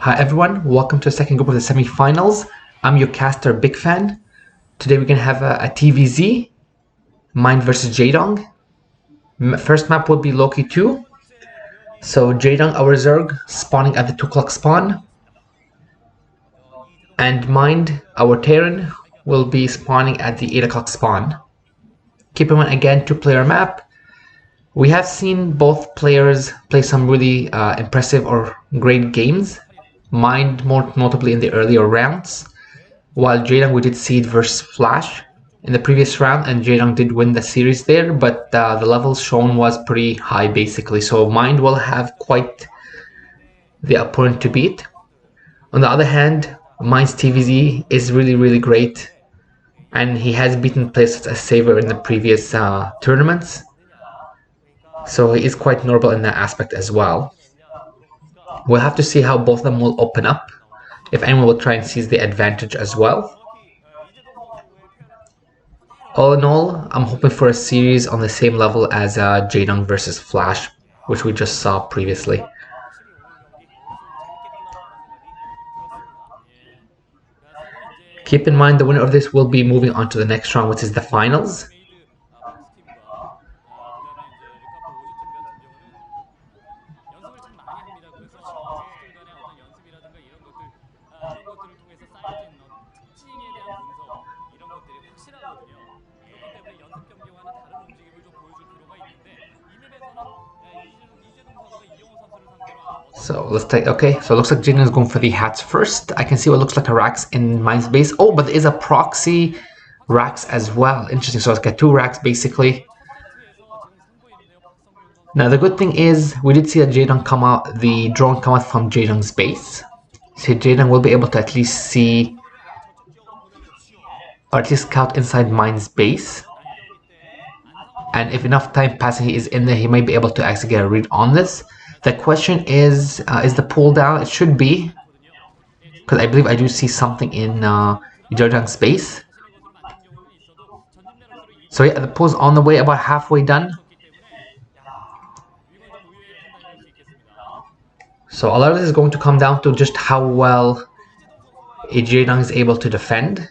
Hi everyone, welcome to the second group of the semifinals. I'm your caster, Big Fan. Today we're going to have a TVZ, Mind versus Jaedong. First map would be Loki 2. So Jaedong, our Zerg, spawning at the 2 o'clock spawn. And Mind, our Terran, will be spawning at the 8 o'clock spawn. Keep in mind again, 2-player map. We have seen both players play some really impressive or great games. Mind more notably in the earlier rounds, while Jaedong we did Seed versus Flash in the previous round, and Jaedong did win the series there, but the levels shown was pretty high basically, so Mind will have quite the opponent to beat. On the other hand, Mind's TVZ is really great, and he has beaten players such as Saber in the previous tournaments, so he is quite notable in that aspect as well. We'll have to see how both of them will open up, if anyone will try and seize the advantage as well. All in all, I'm hoping for a series on the same level as Jaedong versus Flash, which we just saw previously. Keep in mind the winner of this will be moving on to the next round, which is the finals. So let's take, okay, so it looks like Jaedong is going for the hats first. I can see what looks like a Rax in Mind's base. Oh, but there is a proxy Rax as well. Interesting, so let's get 2 Rax basically. Now the good thing is, we did see that Jaedong come out, the drone come out from Jaedong's base. So Jaedong will be able to at least see, or at least scout inside Mind's base. And if enough time passes, he is in there, he might be able to actually get a read on this. The question is the pull down? It should be, because I believe I do see something in Jaedong's base. So yeah, the pull's on the way, about halfway done. So a lot of this is going to come down to just how well Jaedong is able to defend.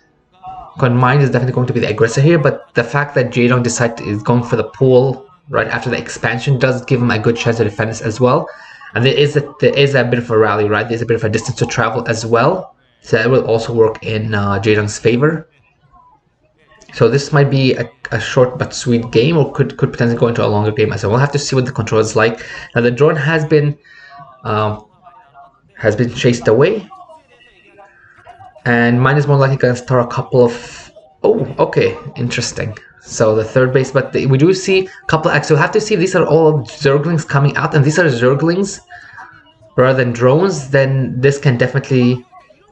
Because Mind is definitely going to be the aggressor here, but the fact that Jaedong is going for the pull right after the expansion does give him a good chance to defend this as well. And there is a bit of a rally, right? There's a bit of a distance to travel as well, so that will also work in Jaedong's favor. So this might be a short but sweet game, or could potentially go into a longer game as well. We'll have to see what the control is like. Now the drone has been chased away, and Mind is more likely going to start a couple of... Oh, okay, interesting. So the third base, but we do see a couple of... So we'll have to see if these are all Zerglings coming out, and these are Zerglings rather than drones, then this can definitely...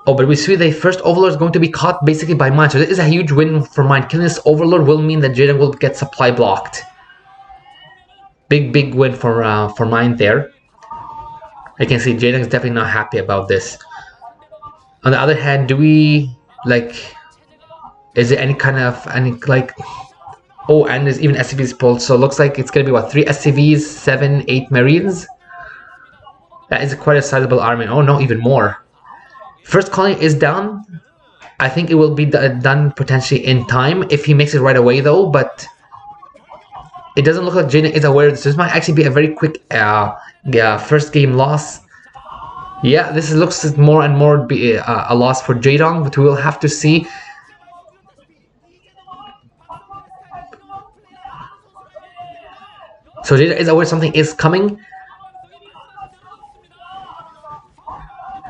Oh, but we see the first Overlord is going to be caught basically by Mind, so this is a huge win for Mind. Killing this Overlord will mean that Jaedong will get supply blocked. Big win for Mind there. I can see Jaedong is definitely not happy about this. On the other hand, do we, like... Is there any kind of... Oh, and there's even SCVs pulled, so it looks like it's going to be, what, 3 SCVs, 7, 8 Marines? That is quite a sizable army. Oh no, even more. First colony is down. I think it will be done potentially in time if he makes it right away though, but it doesn't look like Jaedong is aware of this. This might actually be a very quick first game loss. Yeah, this looks more and more be a loss for Jaedong, but we will have to see. So Jaedong is aware something is coming.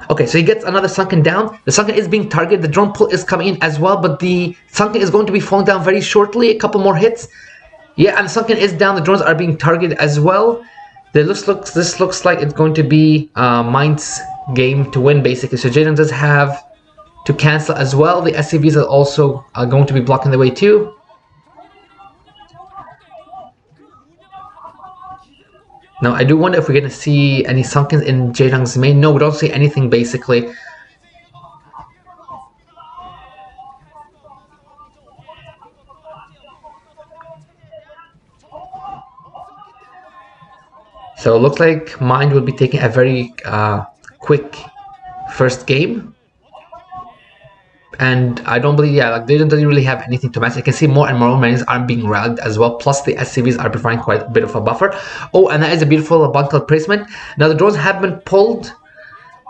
Okay, so he gets another Sunken down. The Sunken is being targeted. The drone pull is coming in as well, but the Sunken is going to be falling down very shortly. A couple more hits. Yeah, and the Sunken is down. The drones are being targeted as well. This looks like it's going to be Mind's game to win, basically. So Jaedong does have to cancel as well. The SCVs are also going to be blocking the way too. Now, I do wonder if we're going to see any Sunkens in Jaedong's main. No, we don't see anything, basically. So it looks like Mind will be taking a very quick first game. And I don't believe, yeah, like they don't really have anything to match. I can see more and more marines aren't being ragged as well. Plus the SCVs are providing quite a bit of a buffer. Oh, and that is a beautiful bunker placement. Now the drones have been pulled,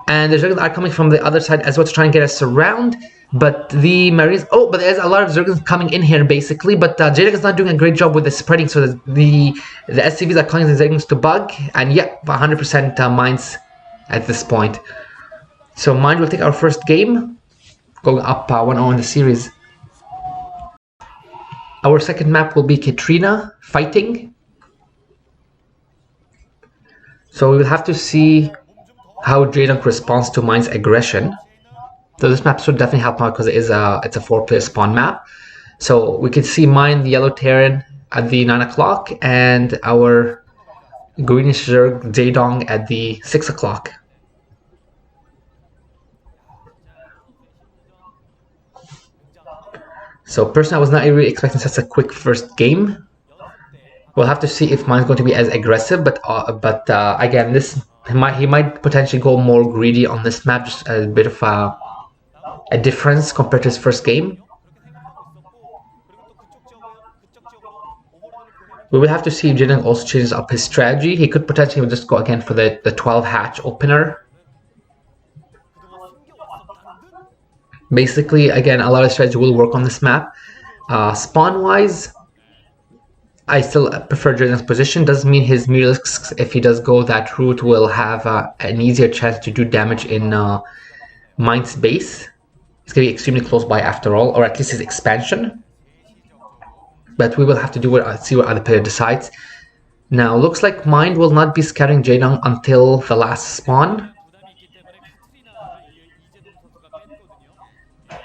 and the Zergons are coming from the other side as well to try and get us around. But the marines, oh, but there's a lot of Zergons coming in here basically. But Jaedong is not doing a great job with the spreading, so the SCVs are causing the Zergons to bug. And yeah, 100% mines at this point. So mine will take our first game, going up 1-0 in the series. Our second map will be Katrina fighting. So we will have to see how Jaedong responds to mine's aggression. So this map should definitely help out because it's a 4-player spawn map. So we can see mine, the yellow Terran at the 9 o'clock, and our greenish Zerg Jaedong at the 6 o'clock. So personally, I was not really expecting such a quick first game. We'll have to see if mine's going to be as aggressive, but again, he might potentially go more greedy on this map, just a bit of a difference compared to his first game. We will have to see if Jaedong also changes up his strategy. He could potentially just go again for the 12 hatch opener. Basically, again, a lot of strategy will work on this map. Spawn-wise, I still prefer Jaedong's position. Doesn't mean his Muralisks, if he does go that route, will have an easier chance to do damage in mine's base. It's going to be extremely close by after all, or at least his expansion. But we will have to see what other player decides. Now, looks like mine will not be scattering Jaedong until the last spawn.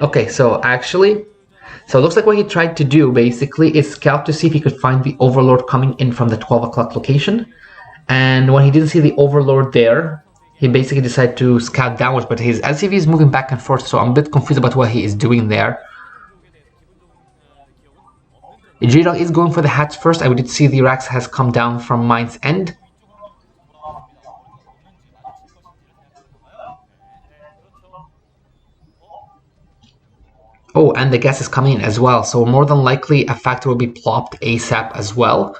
Okay, so actually, so it looks like what he tried to do basically is scout to see if he could find the Overlord coming in from the 12 o'clock location. And when he didn't see the Overlord there, he basically decided to scout downwards, but his LCV is moving back and forth, so I'm a bit confused about what he is doing there. Jaedong is going for the hatch first. I did see the Rax has come down from mine's end. Oh, and the gas is coming in as well, so more than likely a factor will be plopped ASAP as well.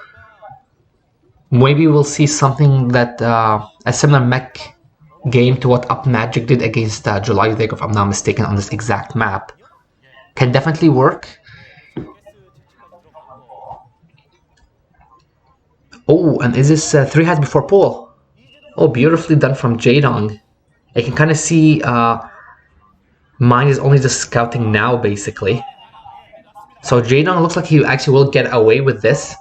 Maybe we'll see something that a similar mech game to what Up Magic did against July, if I'm not mistaken, on this exact map. Can definitely work. Oh, and is this 3 hats before pull? Oh, beautifully done from Jaedong. I can kind of see mine is only just scouting now, basically. So Jaedong looks like he actually will get away with this.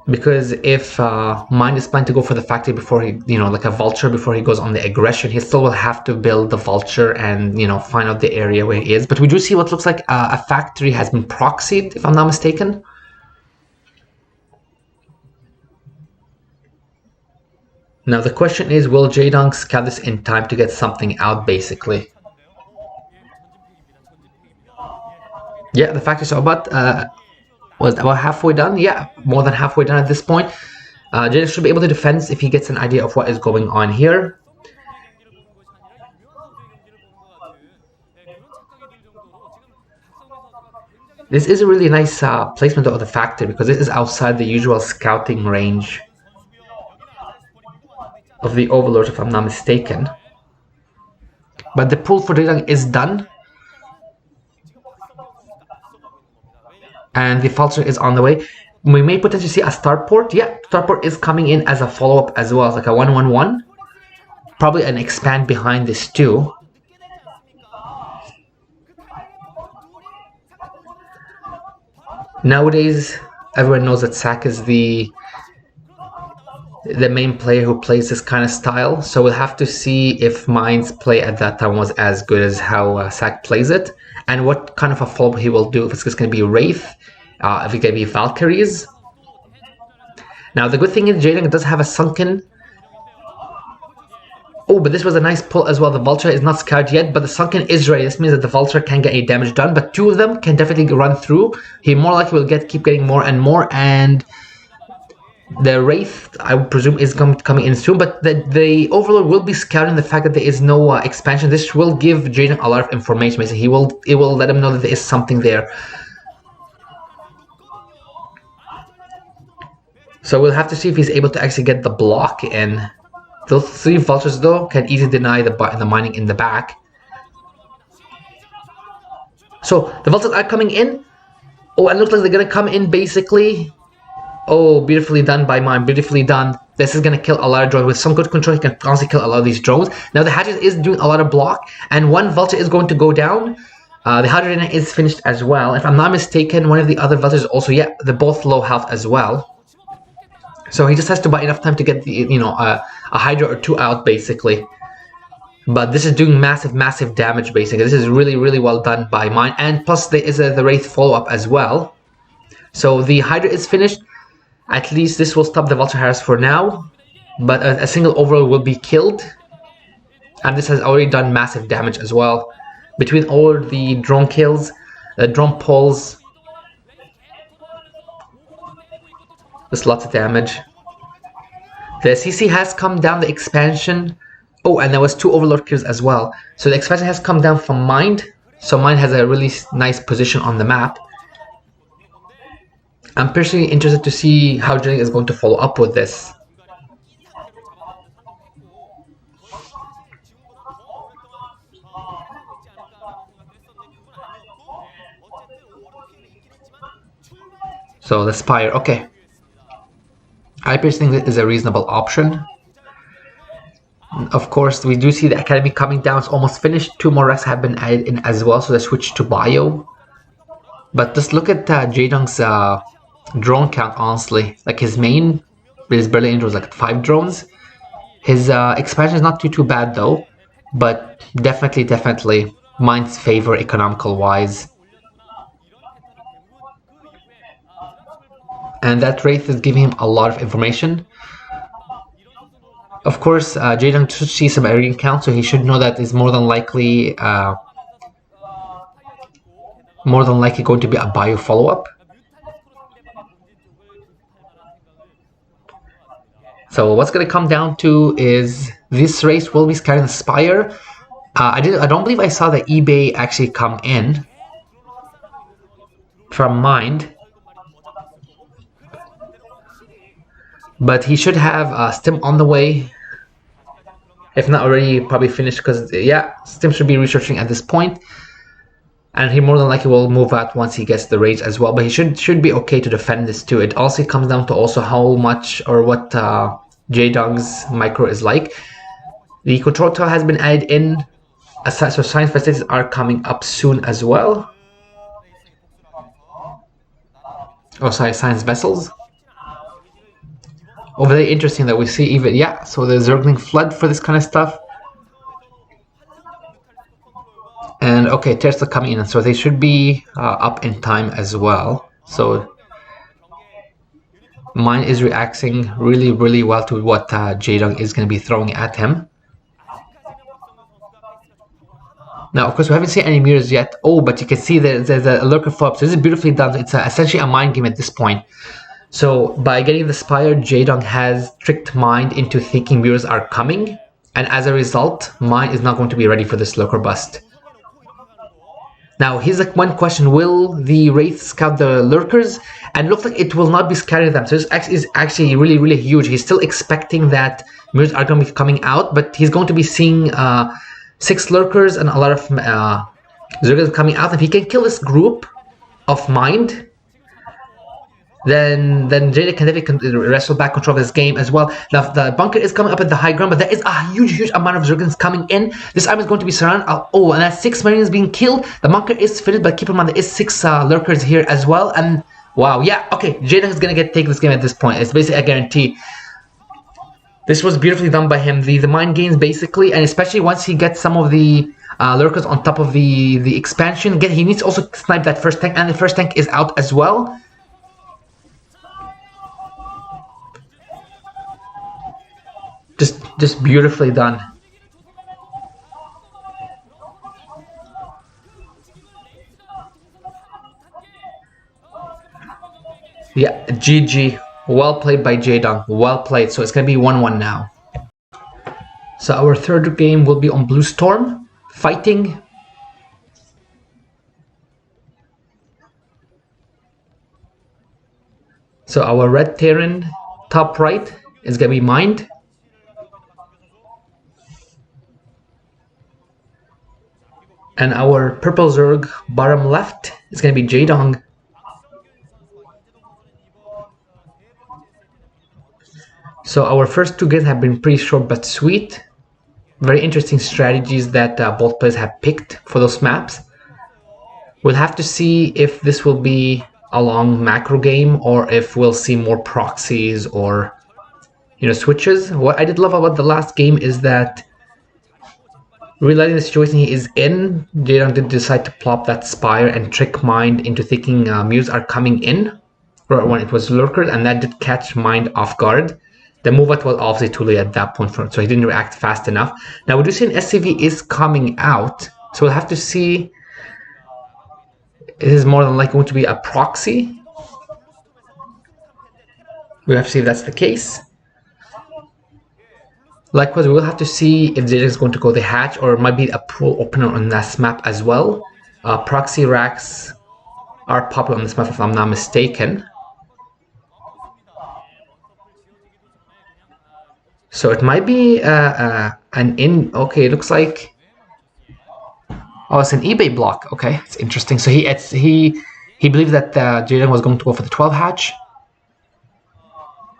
Because if mine is planning to go for the factory before he, like a vulture before he goes on the aggression, he still will have to build the vulture and, find out the area where he is. But we do see what looks like a factory has been proxied, if I'm not mistaken. Now the question is, will Jaedong scout this in time to get something out, basically? Yeah, the factory's about was about halfway done. Yeah, more than halfway done at this point. Jaedong should be able to defend if he gets an idea of what is going on here. This is a really nice placement of the factory because this is outside the usual scouting range of the Overlord, if I'm not mistaken. But the pull for Jaedong is done. And the vulture is on the way. We may potentially see a starport. Yeah, starport is coming in as a follow-up as well. It's like a 1-1-1. Probably an expand behind this too. Nowadays, everyone knows that Sak is the main player who plays this kind of style, so we'll have to see if mine's play at that time was as good as how Sak plays it, and what kind of a follow-up he will do, if it's just going to be Wraith, if it's going to be Valkyries. Now the good thing is Jaedong does have a sunken. Oh, but this was a nice pull as well. The Vulture is not scouted yet, but the sunken is ready. This means that the Vulture can't get any damage done, but 2 of them can definitely run through. He more likely will keep getting more and more, and The Wraith, I would presume, is coming in soon, but the Overlord will be scouting the fact that there is no expansion. This will give Jaedong a lot of information. Basically, it will let him know that there is something there. So we'll have to see if he's able to actually get the block in. Those 3 vultures, though, can easily deny the mining in the back. So the vultures are coming in. Oh, and it looks like they're gonna come in basically. Oh, beautifully done by mine. Beautifully done. This is gonna kill a lot of drones. With some good control, he can honestly kill a lot of these drones. Now the Hatchet is doing a lot of block, and 1 vulture is going to go down. The Hydrogen is finished as well. If I'm not mistaken, one of the other vultures also, yeah, they're both low health as well. So he just has to buy enough time to get the, a Hydra or 2 out basically. But this is doing massive damage basically. This is really well done by mine, and plus there is the Wraith follow-up as well. So the Hydra is finished. At least this will stop the Vulture Harass for now, but a single Overlord will be killed, and this has already done massive damage as well. Between all the drone kills, drone pulls, there's lots of damage. The CC has come down, the expansion. Oh, and there was 2 Overlord kills as well. So the expansion has come down from Mind. So Mind has a really nice position on the map. I'm personally interested to see how Jaedong is going to follow up with this. So the Spire, okay. I personally think that is a reasonable option. Of course, we do see the Academy coming down. It's almost finished. 2 more racks have been added in as well, so they switch to Bio. But just look at Jaedong's drone count, honestly. Like his main is barely injured, was like 5 drones. His expansion is not too bad though, but definitely mine's favor economical wise. And that Wraith is giving him a lot of information. Of course, Jaedong should see some area count, so he should know that is more than likely going to be a Bio follow-up. So what's going to come down to is this race will be scanning the Spire. I don't believe I saw the eBay actually come in from Mind. But he should have Stim on the way. If not already, probably finished, because yeah, Stim should be researching at this point. And he more than likely will move out once he gets the rage as well. But he should be okay to defend this too. It also comes down to also how much or what Jaedong's micro is like. The control tower has been added in. So science facilities are coming up soon as well. Oh, sorry, science vessels. Oh, very interesting that we see even, yeah, so the Zergling flood for this kind of stuff. And okay, Tesla coming in, so they should be up in time as well. So Mine is reacting really well to what Jaedong is going to be throwing at him. Now, of course, we haven't seen any mirrors yet. Oh, but you can see there's a lurker follow-up. So this is beautifully done. It's essentially a mind game at this point. So by getting the Spire, Jaedong has tricked Mind into thinking mirrors are coming, and as a result, Mind is not going to be ready for this lurker bust. Now, here's like one question: will the Wraith scout the lurkers? And it looks like it will not be scouting them. So this is actually really huge. He's still expecting that mirrors are going to be coming out, but he's going to be seeing 6 lurkers and a lot of Zergers coming out. If he can kill this group of Mind, then Jaedong can definitely wrestle back control of this game as well. Now the bunker is coming up at the high ground, but there is a huge amount of Zergans coming in. This army is going to be surrounded. Oh, and that's 6 Marines being killed. The bunker is finished, but keep in mind there is 6 lurkers here as well. And wow, yeah, okay, Jaedong is gonna take this game at this point. It's basically a guarantee. This was beautifully done by him. The mind gains basically, and especially once he gets some of the lurkers on top of the expansion. Again, he needs to also snipe that first tank, and the first tank is out as well. Just beautifully done. Yeah, GG. Well played by Jaedong. Well played. So it's going to be 1-1 now. So our third game will be on Blue Storm, fighting. So our red Terran, top right, is going to be mined. And our purple Zerg, bottom left, is going to be Jaedong. So our first two games have been pretty short but sweet. Very interesting strategies that both players have picked for those maps. We'll have to see if this will be a long macro game or if we'll see more proxies or switches. What I did love about the last game is that, realizing the situation he is in, Jaedong did decide to plop that Spire and trick Mind into thinking Muse are coming in, or when it was Lurkers, and that did catch Mind off guard. The move was obviously too late at that point, so he didn't react fast enough. Now we do see an SCV is coming out, so we'll have to see. It is more than likely going to be a proxy. We have to see if that's the case. Likewise, we will have to see if Jaedong is going to go the hatch, or it might be a pro opener on this map as well. Proxy racks are popular on this map if I'm not mistaken. So it might be an in. Okay, it looks like. Oh, it's an eBay block. Okay, it's interesting. So he believed that Jaedong was going to go for the 12 hatch,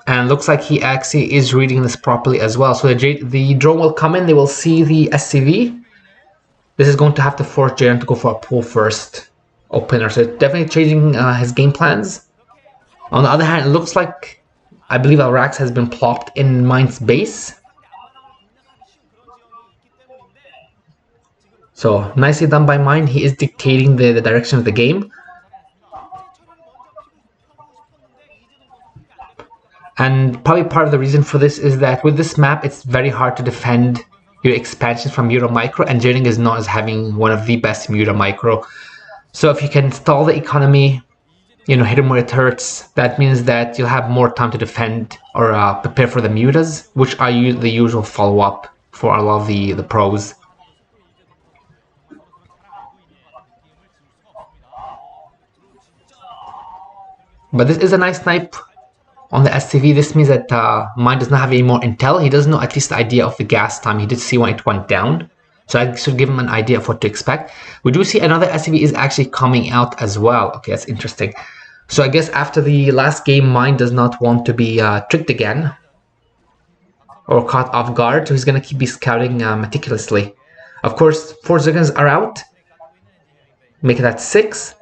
and looks like he actually is reading this properly as well. So the drone will come in. They will see the SCV. This is going to have to force Jaedong to go for a pull first opener. So it's definitely changing his game plans. On the other hand, it looks like, I believe our Rax has been plopped in Mind's base. So nicely done by Mind. He is dictating the direction of the game. And probably part of the reason for this is that with this map, it's very hard to defend your expansions from Euro Micro, and Jaedong is not as having one of the best Euro Micro. So if you can stall the economy, hit him where it hurts, that means that you'll have more time to defend or prepare for the mutas, which are the usual follow-up for a lot of the pros. But this is a nice snipe on the SCV. This means that Mind does not have any more intel. He does know at least the idea of the gas time. He did see when it went down. So I should give him an idea of what to expect. We do see another SCV is actually coming out as well. Okay, that's interesting. So I guess after the last game, Mind does not want to be tricked again or caught off guard. So he's going to be scouting meticulously. Of course, 4 seconds are out, making that 6.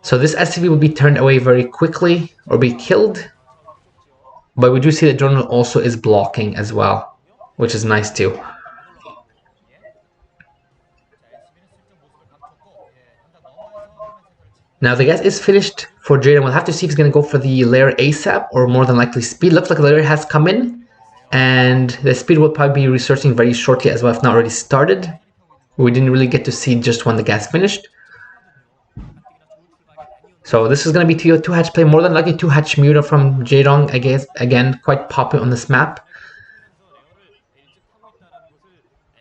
So this SCV will be turned away very quickly or be killed. But we do see that drone also is blocking as well, which is nice too. Now the gas is finished for Jaedong. We'll have to see if he's going to go for the layer ASAP or more than likely speed. Looks like the layer has come in, and the speed will probably be researching very shortly as well, if not already started. We didn't really get to see just when the gas finished. So this is going to be 2 hatch play, more than likely 2 hatch muta from Jaedong, I guess, again, quite popular on this map.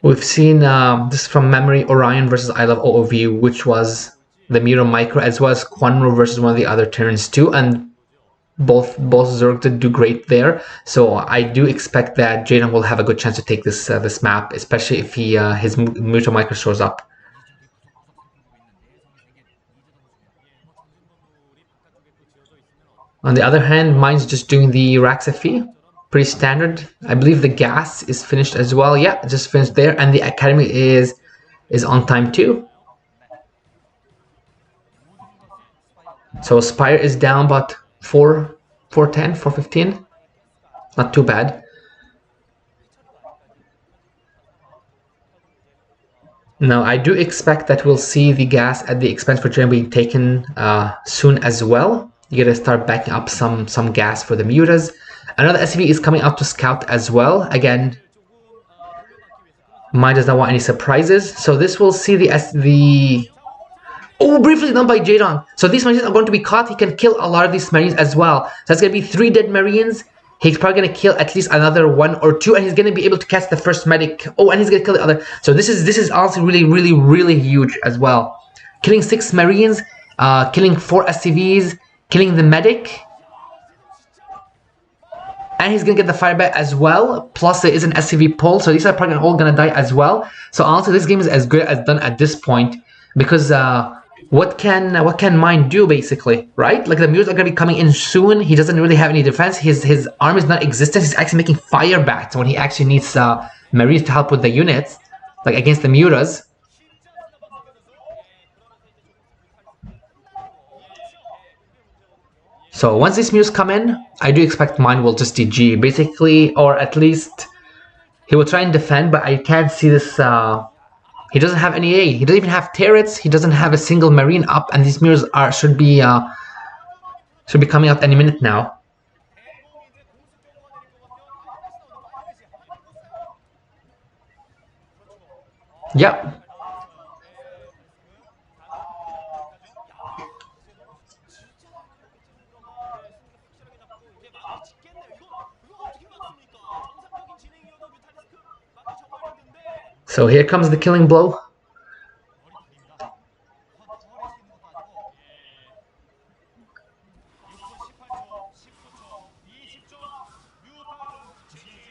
We've seen this from memory, Orion versus I Love OOV, which was the Muta Micro, as well as Quanro versus one of the other turns too, and both Zerg did do great there. So I do expect that Jaedong will have a good chance to take this map, especially if his Muta Micro shows up. On the other hand, Mind's just doing the Rax FE, pretty standard. I believe the gas is finished as well. Yeah, just finished there, and the academy is on time too. So Spire is down about 410, 415. Not too bad. Now I do expect that we'll see the gas at the expense for Jaedong being taken soon as well. You gotta start backing up some gas for the mutas. Another SCV is coming out to scout as well. Again, Mind does not want any surprises, so this will see the Oh, briefly done by Jaedong. So these Marines are going to be caught. He can kill a lot of these Marines as well. So that's going to be 3 dead Marines. He's probably going to kill at least another 1 or 2, and he's going to be able to catch the first medic. Oh, and he's going to kill the other. So this is honestly really huge as well. Killing 6 Marines, killing 4 SCVs, killing the medic. And he's going to get the fireback as well. Plus there is an SCV pull, so these are probably all going to die as well. So honestly, this game is as good as done at this point. Because what can Mine do basically, right? Like the Mules are gonna be coming in soon. He doesn't really have any defense. His arm is not existent. He's actually making fire bats when he actually needs Marines to help with the units, like against the Muras. So once these Mules come in, I do expect Mine will just DG basically, or at least he will try and defend. But I can't see this. He doesn't have any A. He doesn't even have turrets. He doesn't have a single Marine up, and these mirrors should be coming up any minute now. Yep. So here comes the killing blow.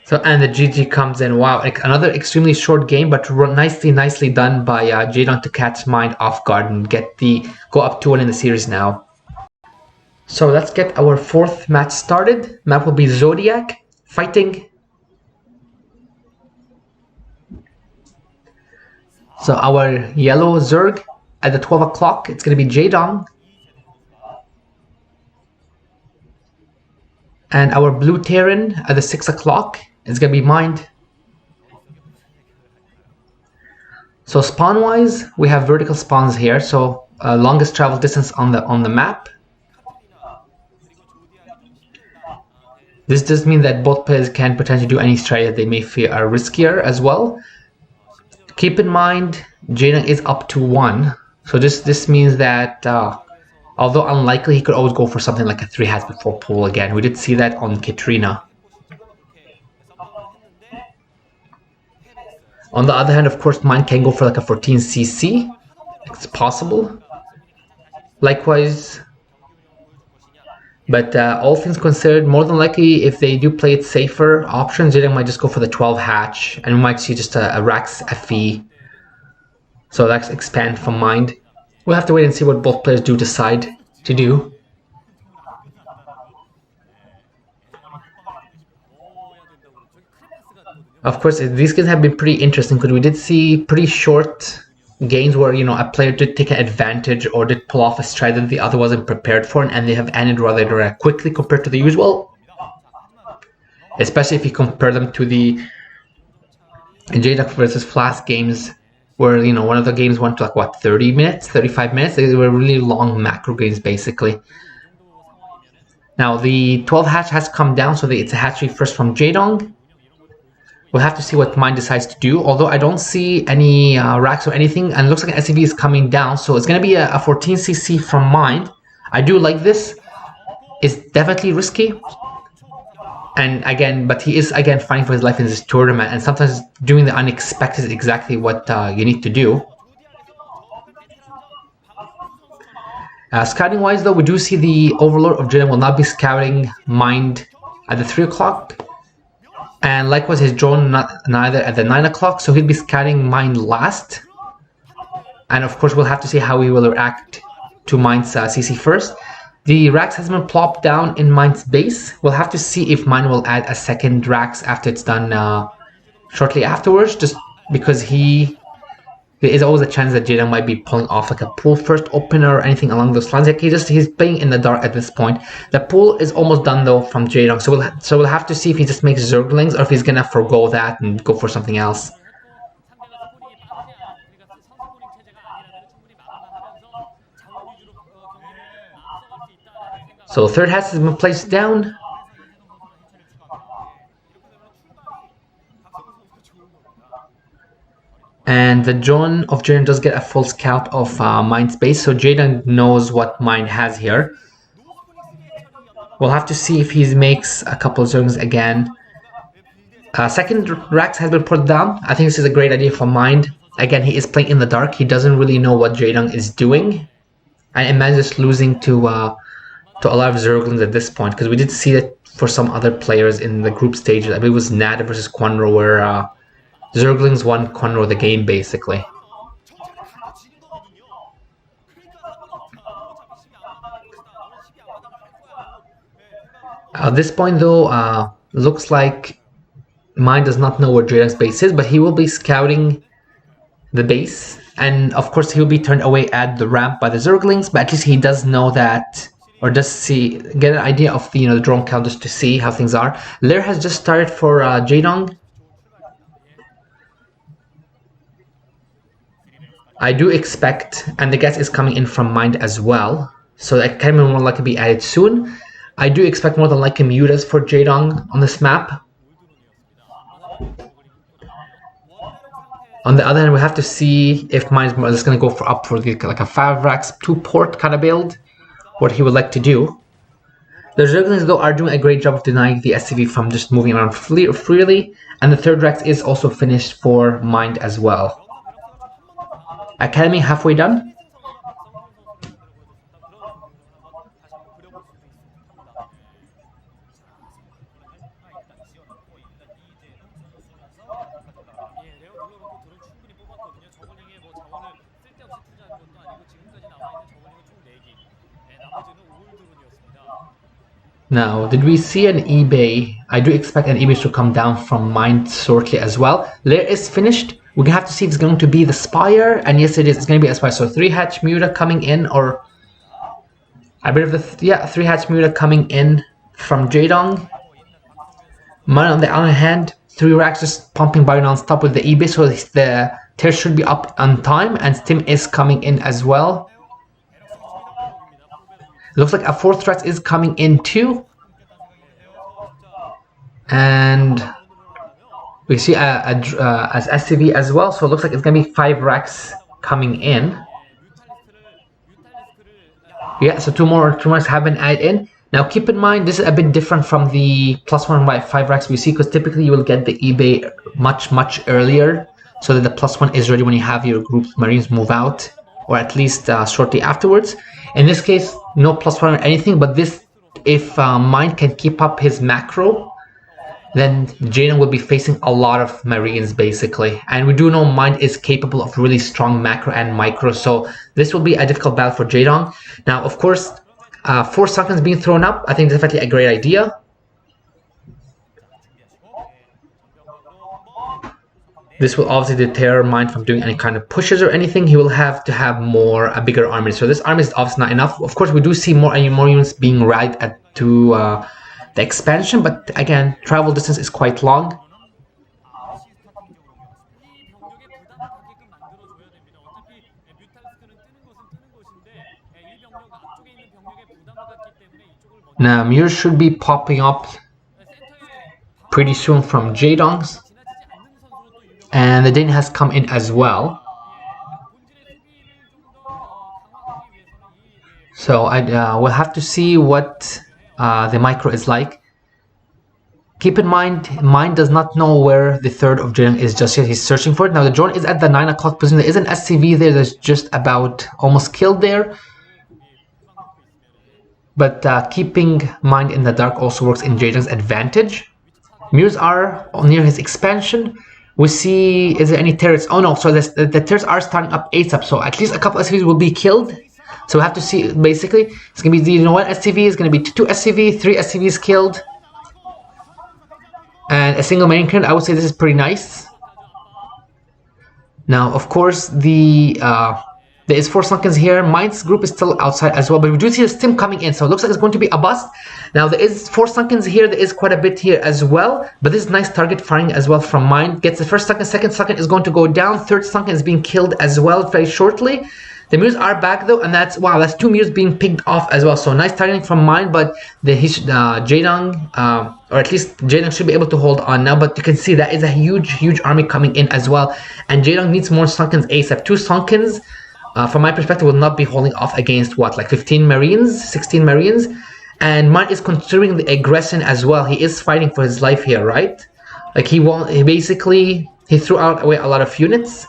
So and the GG comes in. Wow, another extremely short game, but nicely done by Jaedong to catch Mind off guard and go up 2-1 in the series now. So let's get our 4th match started. Map will be Zodiac fighting. So our yellow Zerg at the 12 o'clock, it's going to be Jaedong. And our blue Terran at the 6 o'clock, it's going to be Mind. So spawn-wise, we have vertical spawns here, so longest travel distance on the map. This does mean that both players can potentially do any strategy that they may feel are riskier as well. Keep in mind, Jaedong is up to 1, so this means that although unlikely, he could always go for something like a 3 hats before pull again. We did see that on Katrina. On the other hand, of course, Mine can go for like a 14cc. It's possible. Likewise. But all things considered, more than likely, if they do play it safer options, Jaedong might just go for the 12 hatch, and we might see just a Rax FE. So that's expand from Mind. We'll have to wait and see what both players do decide to do. Of course, these games have been pretty interesting because we did see pretty short games where, you know, a player did take an advantage or did pull off a stride that the other wasn't prepared for, and they have ended rather quickly compared to the usual. Especially if you compare them to the Jaedong versus Flask games, where, you know, one of the games went to like what, 30 minutes, 35 minutes. They were really long macro games basically. Now the 12 hatch has come down, so it's a hatchery first from Jaedong. We'll have to see what Mind decides to do, although I don't see any racks or anything, and it looks like an SCV is coming down, so it's going to be a 14cc from Mind. I do like this. It's definitely risky. And again, but he is again fighting for his life in this tournament, and sometimes doing the unexpected is exactly what you need to do. Scouting wise though, we do see the Overlord of Jaedong will not be scouting Mind at the 3 o'clock. And likewise, his drone neither at the 9 o'clock, so he'll be scouting Mind last. And of course, we'll have to see how he will react to Mind's CC first. The Rax has been plopped down in Mind's base. We'll have to see if Mind will add a second Rax after it's done shortly afterwards, just because there is always a chance that Jaedong might be pulling off like a pool first opener or anything along those lines. Like he's playing in the dark at this point. The pool is almost done though from Jaedong, so we'll have to see if he just makes Zerglings or if he's gonna forgo that and go for something else. So 3rd hatch has been placed down. And the drone of Jaedong does get a full scout of Mind's base, so Jaedong knows what Mind has here. We'll have to see if he makes a couple of zerglings again. Second Rax has been put down. I think this is a great idea for Mind. Again, he is playing in the dark. He doesn't really know what Jaedong is doing. And Imagine just losing to a lot of Zerglings at this point, because we did see that for some other players in the group stages. I believe it was Nada versus Quanro, where Zerglings won Quanro the game, basically. At this point, though, looks like Mind does not know where Jaedong's base is, but he will be scouting the base, and of course he'll be turned away at the ramp by the Zerglings, but at least he does know that, or does get an idea of the the drone counters to see how things are. Lair has just started for Jaedong. I do expect, and the gas is coming in from Mind as well, so that can more likely be added soon. I do expect more than likely mutas for Jaedong on this map. On the other hand, we have to see if Mind's just going to go up for like a 5 racks 2 port kind of build, what he would like to do. The Zerglings, though, are doing a great job of denying the SCV from just moving around freely, and the 3rd racks is also finished for Mind as well. Academy halfway done. Now, did we see an eBay? I do expect an eBay to come down from Mind shortly as well. Lair is finished. We're gonna have to see if it's going to be the Spire, and yes, it is. It's going to be a Spire. So 3-hatch Muta coming in, or I believe 3-hatch Muta coming in from Jaedong. Mind on the other hand, 3 racks just pumping by non-stop with the eBay, so the tier should be up on time, and Stim is coming in as well. Looks like a 4th rack is coming in too, and we see as SCV as well, so it looks like it's gonna be 5 racks coming in. Yeah, so two more racks have been added in. Now keep in mind, this is a bit different from the +1 by 5 racks we see, because typically you will get the eBay much earlier, so that the +1 is ready when you have your group Marines move out, or at least shortly afterwards. In this case, no +1 or anything, but this, if Mind can keep up his macro, then Jaedong will be facing a lot of Marines, basically. And we do know Mind is capable of really strong macro and micro, so this will be a difficult battle for Jaedong. Now, of course, 4 Sunkens being thrown up, I think definitely a great idea. This will obviously deter Mind from doing any kind of pushes or anything. He will have to have a bigger army. So this army is obviously not enough. Of course, we do see more and more units being rallied to the expansion, but again, travel distance is quite long. Now, Murs should be popping up pretty soon from Jaedong's. And the Dane has come in as well. So we'll have to see what the micro is like. Keep in mind, Mind does not know where the 3rd of Jaedong is just yet. He's searching for it. Now the drone is at the 9 o'clock position. There is an SCV there that's just about almost killed there. But keeping Mind in the dark also works in Jaedong's advantage. Murs are near his expansion. We see, is there any turrets? Oh no, so the turrets are starting up ASAP, so at least a couple SCVs will be killed. So we have to see, basically, it's going to be 1 SCV, it's going to be 2 SCV, 3 SCVs killed. And a single main cannon. I would say this is pretty nice. Now, of course, there is 4 Sunkens here. Mind's group is still outside as well, but we do see the Stim coming in, so it looks like it's going to be a bust. Now, there is 4 Sunkens here. There is quite a bit here as well, but this is nice target firing as well from Mind. Gets the 1st Sunken, 2nd Sunken is going to go down. 3rd Sunken is being killed as well very shortly. The Murs are back though, and that's 2 Murs being picked off as well. So nice targeting from Mind, but the Jaedong or at least Jaedong should be able to hold on now, but you can see that is a huge army coming in as well, and Jaedong needs more Sunkens ASAP. 2 Sunkens, from my perspective, will not be holding off against what, like 15 Marines, 16 Marines, and Mind is considering the aggression as well. He is fighting for his life here, right? Like he threw out away a lot of units,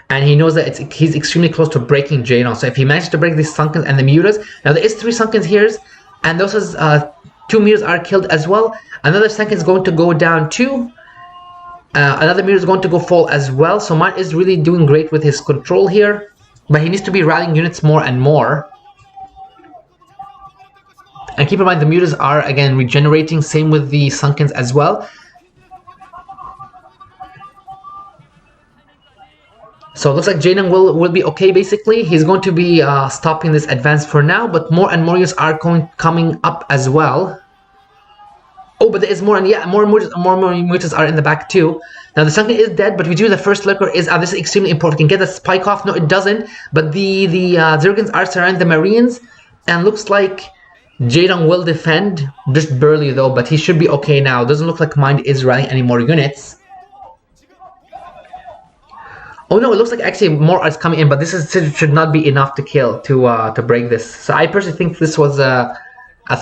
and he knows that he's extremely close to breaking Jaedong. So if he manages to break these Sunkens and the Mutas, now there is 3 Sunkens here, and those 2 Mutas are killed as well. Another Sunken is going to go down too. Another Muta is going to go fall as well. So Mind is really doing great with his control here, but he needs to be rallying units more and more. And keep in mind the Mutas are again regenerating, same with the Sunkens as well. So it looks like Jaedong will be okay basically. He's going to be stopping this advance for now, but more and more units are coming up as well. Oh, but there is more, and yeah, more Mutas are in the back too. Now the Sunken is dead, but we do the first lurker is this is extremely important. Can get the spike off? No, it doesn't. But the Zergans are surrounding the Marines, and looks like Jaedong will defend just barely though, but he should be okay now. Doesn't look like Mind is rallying any more units. Oh no, it looks like actually more is coming in, but this should not be enough to kill to break this. So I personally think this was a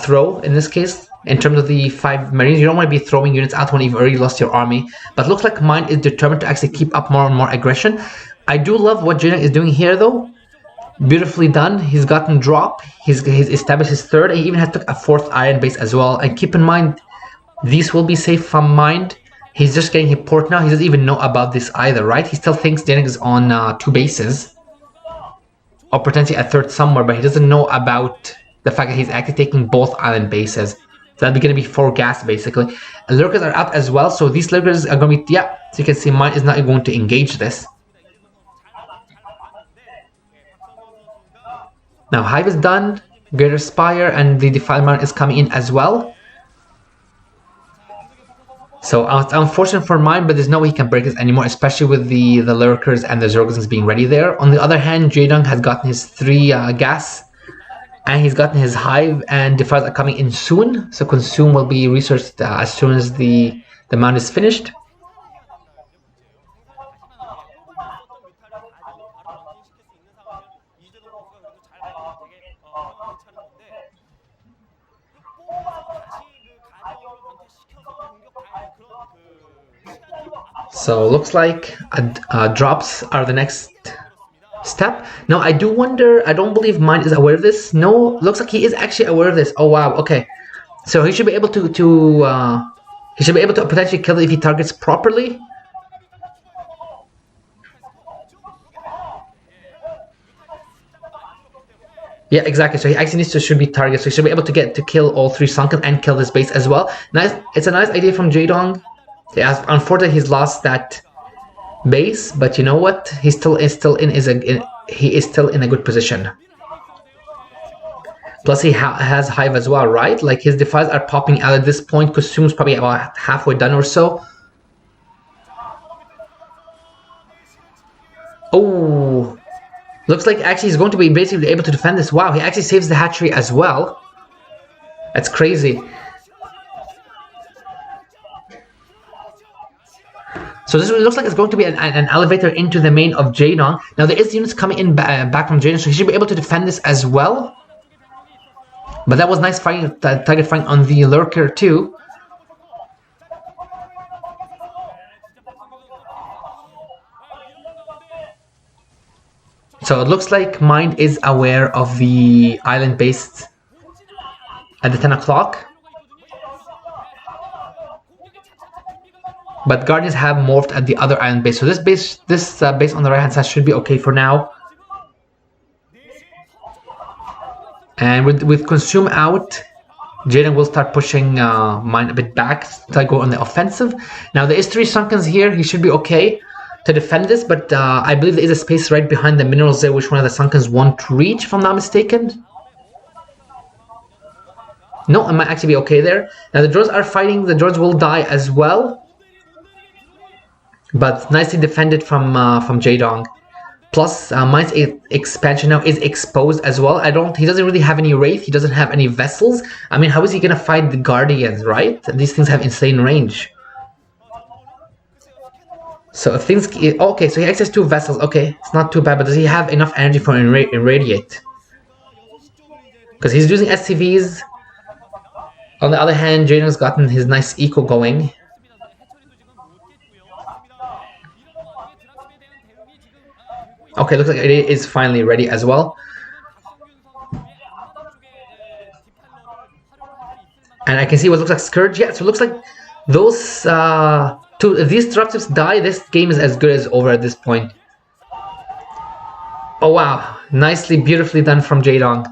throw in this case. In terms of the 5 Marines, you don't want to be throwing units out when you've already lost your army. But looks like Mind is determined to actually keep up more and more aggression. I do love what Jaedong is doing here though. Beautifully done. He's gotten drop. He's established his 3rd. He even has took a 4th iron base as well. And keep in mind, these will be safe from Mind. He's just getting his port now. He doesn't even know about this either, right? He still thinks Jaedong is on 2 bases. Or potentially a 3rd somewhere, but he doesn't know about the fact that he's actually taking both island bases. So that'll be going to be 4 gas basically. And lurkers are out as well, so these lurkers are going to be, yeah, so you can see Mind is not going to engage this. Now Hive is done, Greater Spire and the Defilement is coming in as well. So it's unfortunate for Mind, but there's no way he can break this anymore, especially with the lurkers and the Zergans being ready there. On the other hand, Jaedong has gotten his 3 gas. And he's gotten his Hive, and Defiles are coming in soon. So Consume will be researched as soon as the mount is finished. So looks like drops are the next step. Now I do wonder, I don't believe Mind is aware of this. No, looks like he is actually aware of this. Oh wow, okay. So he should be able to potentially kill it if he targets properly. Yeah, exactly. So he actually should be targeted. So he should be able to kill all 3 Sunken and kill this base as well. Nice. It's a nice idea from Jaedong. Yeah, unfortunately he's lost that base, but you know what? He is still in a good position. Plus he has Hive as well, right? Like his Defiles are popping out at this point. Consume's probably about halfway done or so. Oh, looks like actually he's going to be basically able to defend this. Wow, he actually saves the hatchery as well. That's crazy. So this looks like it's going to be an elevator into the main of Jaedong. Now there is units coming in back from Jaedong, so he should be able to defend this as well. But that was nice fighting, target fighting on the lurker too. So it looks like Mind is aware of the island base at the 10 o'clock. But Guardians have morphed at the other island base. So this base on the right hand side should be okay for now. And with Consume out, Jaedong will start pushing Mind a bit back to go on the offensive. Now there is 3 Sunkens here. He should be okay to defend this, but I believe there is a space right behind the minerals there, which one of the Sunkens won't reach, if I'm not mistaken. No, it might actually be okay there. Now the droids are fighting. The droids will die as well. But nicely defended from Jaedong. Plus, Mine's expansion now is exposed as well. He doesn't really have any Wraith. He doesn't have any Vessels. I mean, how is he gonna fight the Guardians, right? These things have insane range. So if things... Okay, so he access 2 Vessels. Okay, it's not too bad, but does he have enough energy for Irradiate? Because he's using SCVs. On the other hand, Jaedong's gotten his nice eco going. Okay, looks like it is finally ready as well. And I can see what looks like Scourge. Yeah, so it looks like those if these disruptives die, this game is as good as over at this point. Oh wow, nicely, beautifully done from Jaedong.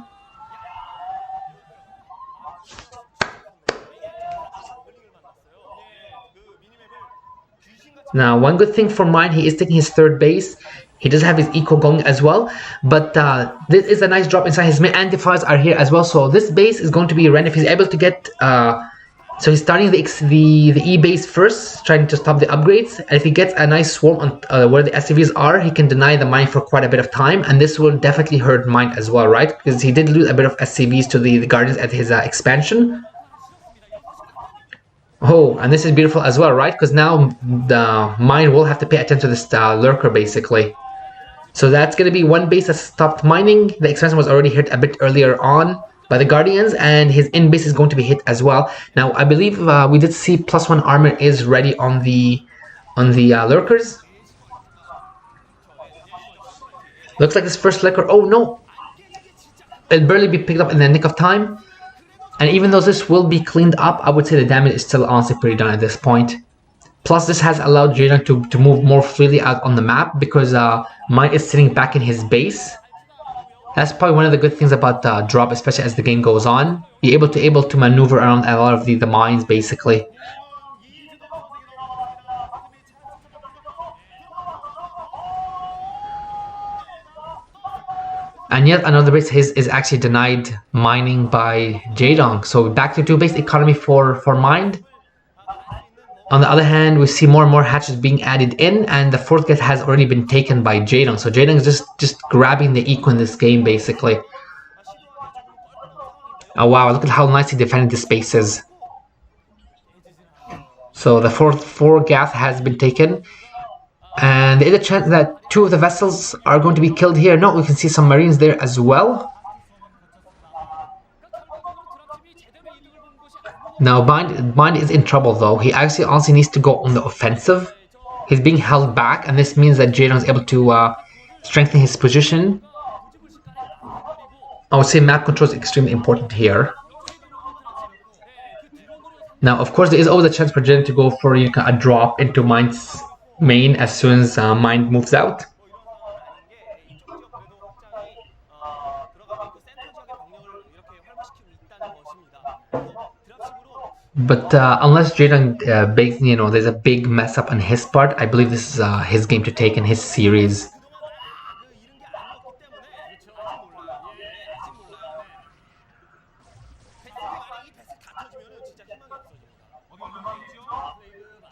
Now, one good thing for Mine, he is taking his 3rd base. He does have his eco going as well, but this is a nice drop inside his main, and defiers are here as well. So this base is going to be ran if he's able to get. So he's starting the E base first, trying to stop the upgrades. And if he gets a nice swarm on where the SCVs are, he can deny the Mine for quite a bit of time, and this will definitely hurt Mine as well, right? Because he did lose a bit of SCVs to the Guardians at his expansion. Oh, and this is beautiful as well, right? Because now the Mine will have to pay attention to this Lurker, basically. So that's going to be one base that stopped mining. The expansion was already hit a bit earlier on by the Guardians, and his in base is going to be hit as well. Now, I believe we did see +1 armor is ready on the Lurkers. Looks like this first Lurker. Oh no! It'll barely be picked up in the nick of time. And even though this will be cleaned up, I would say the damage is still honestly pretty done at this point. Plus, this has allowed Jaedong to move more freely out on the map because Mine is sitting back in his base. That's probably one of the good things about drop, especially as the game goes on. You're able to maneuver around a lot of the mines, basically. And yet another base is actually denied mining by Jaedong. So back to 2 base economy for Mine. On the other hand, we see more and more hatches being added in, and the 4th gate has already been taken by Jaedong. So Jaedong is just grabbing the eco in this game, basically. Oh wow, look at how nice he defended the spaces. So the 4th gas has been taken. And there is a chance that 2 of the vessels are going to be killed here. No, we can see some marines there as well. Now, Bind is in trouble though. He actually also needs to go on the offensive. He's being held back, and this means that Jaedong is able to strengthen his position. I would say map control is extremely important here. Now, of course, there is always a chance for Jaedong to go for a drop into Mind's main as soon as Mind moves out. But unless Jaedong there's a big mess up on his part, I believe this is his game to take in his series.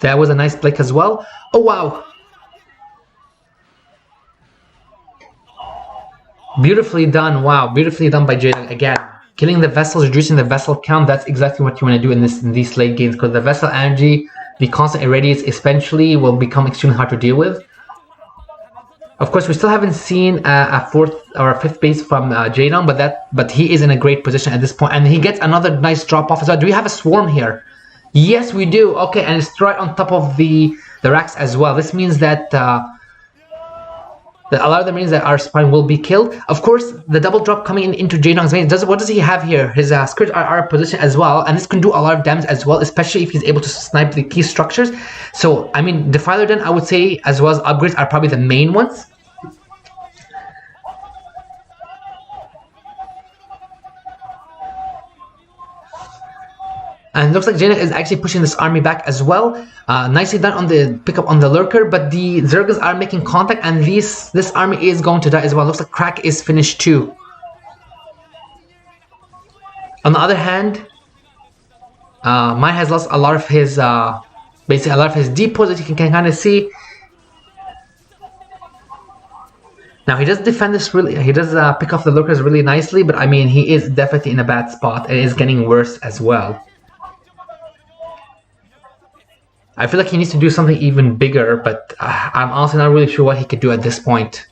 That was a nice blink as well. Oh wow! Beautifully done, wow, beautifully done by Jaedong again. Killing the vessels, reducing the vessel count, that's exactly what you want to do in these late games, because the vessel energy, the constant irradiates eventually will become extremely hard to deal with. Of course, we still haven't seen a 4th or a 5th base from Jaedong, but he is in a great position at this point, and he gets another nice drop off as well. Do we have a swarm here? Yes, we do. Okay, and it's right on top of the racks as well. This means that a lot of the marines that are spawning will be killed. Of course, the double drop coming into Jaedong's main. What does he have here? His Scourge RR position as well, and this can do a lot of damage as well, especially if he's able to snipe the key structures. So, I mean, Defiler Den, I would say, as well as upgrades, are probably the main ones. And it looks like Jaedong is actually pushing this army back as well. Nicely done on the pickup on the Lurker, but the Zergans are making contact, and this army is going to die as well. Looks like Crack is finished too. On the other hand, Mine has lost a lot of his, basically a lot of his depots, that you can kind of see. Now he does defend this really, he does pick off the lurkers really nicely, but I mean he is definitely in a bad spot and is getting worse as well. I feel like he needs to do something even bigger, but I'm honestly not really sure what he could do at this point.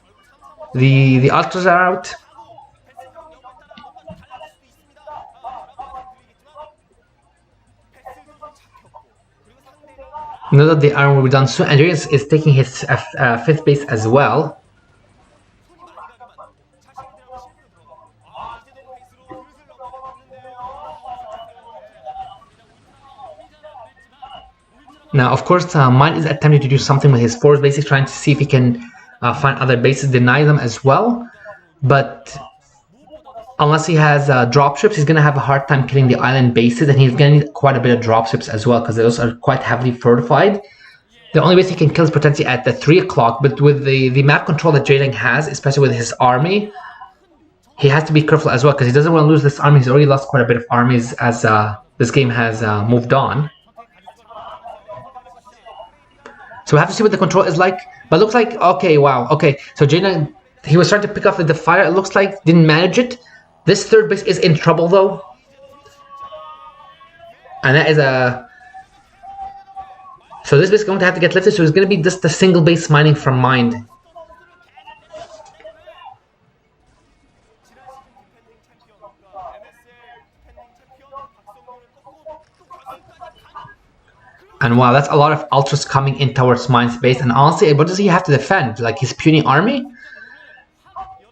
The ultras are out. Know that the iron will be done soon. Andreas is taking his 5th base as well. Now, of course, Mine is attempting to do something with his 4th base, trying to see if he can find other bases, deny them as well. But unless he has dropships, he's going to have a hard time killing the island bases, and he's going to need quite a bit of dropships as well, because those are quite heavily fortified. The only base he can kill is potentially at the 3 o'clock, but with the map control that Jaedong has, especially with his army, he has to be careful as well, because he doesn't want to lose this army. He's already lost quite a bit of armies as this game has moved on. So we have to see what the control is like. But it looks like, okay, wow, okay. So Jaedong, he was trying to pick off the fire, it looks like, didn't manage it. This 3rd base is in trouble though. And that is a... So this base is going to have to get lifted, so it's going to be just the single base mining from Mind. And wow, that's a lot of ultras coming in towards Mind's base. And honestly, what does he have to defend? Like his puny army?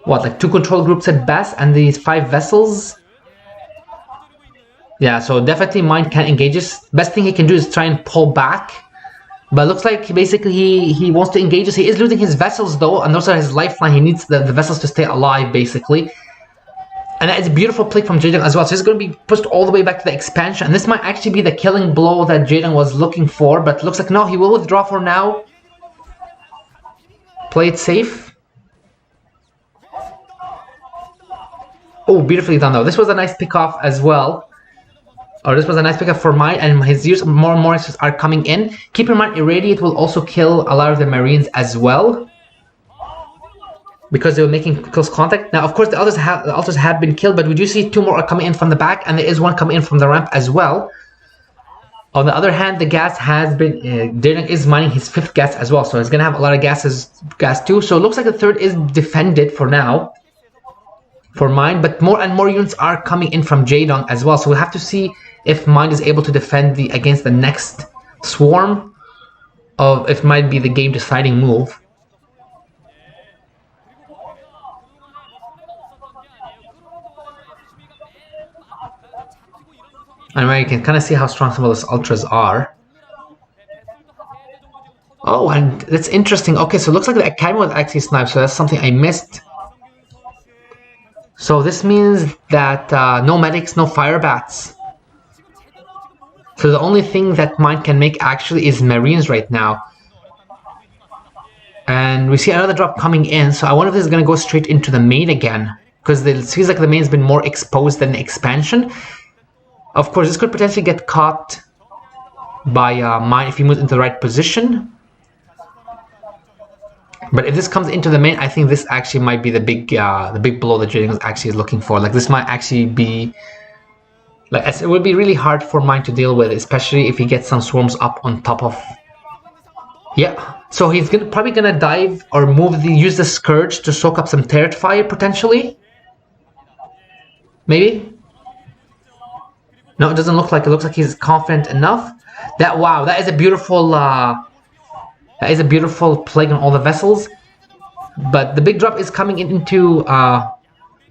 What, like 2 control groups at best and these 5 vessels? Yeah, so definitely Mind can't engage us. Best thing he can do is try and pull back. But it looks like basically he wants to engage us. He is losing his vessels though, and those are his lifeline. He needs the vessels to stay alive basically. And that is a beautiful play from Jaedong as well. So he's going to be pushed all the way back to the expansion. And this might actually be the killing blow that Jaedong was looking for. But it looks like no, he will withdraw for now. Play it safe. Oh, beautifully done though. This was a nice pick off as well. Or this was a nice pickup for Mine, and his use more and more are coming in. Keep in mind, Irradiate will also kill a lot of the Marines as well, because they were making close contact. Now, of course, the others have been killed, but we do see 2 more are coming in from the back, and there is 1 coming in from the ramp as well. On the other hand, the gas has been... Jaedong is mining his 5th gas as well, so he's going to have a lot of gas too. So it looks like the 3rd is defended for now, for Mine, but more and more units are coming in from Jaedong as well. So we'll have to see if Mine is able to defend against the next swarm, of if it might be the game deciding move. And you can kind of see how strong some of those ultras are. Oh, and that's interesting. Okay, so it looks like the Academy was actually sniped, so that's something I missed. So this means that no medics, no fire bats. So the only thing that Mine can make actually is Marines right now. And we see another drop coming in, so I wonder if this is going to go straight into the main again, because it seems like the main's been more exposed than the expansion. Of course, this could potentially get caught by Mine if he moves into the right position. But if this comes into the main, I think this actually might be the big blow that Jaedong actually is looking for. Like this might actually be... Like, it would be really hard for Mine to deal with, especially if he gets some swarms up on top of... Yeah, so he's probably gonna dive or use the Scourge to soak up some turret fire, potentially? Maybe? No, it doesn't look like it. It looks like he's confident enough. Wow, that is a beautiful... that is a beautiful plague on all the vessels. But the big drop is coming into...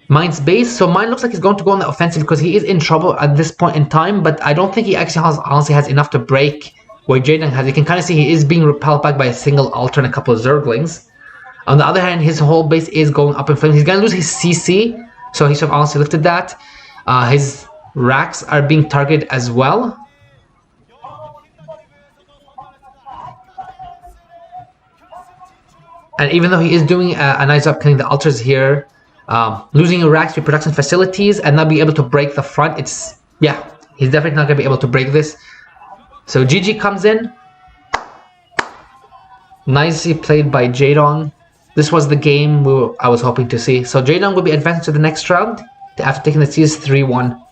Mine's base, so Mine looks like he's going to go on the offensive because he is in trouble at this point in time, but I don't think he actually honestly has enough to break where Jaedong has. You can kind of see he is being repelled back by a single Ultra and a couple of Zerglings. On the other hand, his whole base is going up in flames. He's going to lose his CC, so he should have honestly lifted that. His racks are being targeted as well. And even though he is doing a nice job killing the Ultras here, losing Iraq's production facilities and not be able to break the front, he's definitely not going to be able to break this. So GG comes in. Nicely played by Jaedong. This was the game I was hoping to see. So Jaedong will be advanced to the next round after taking the series 3-1.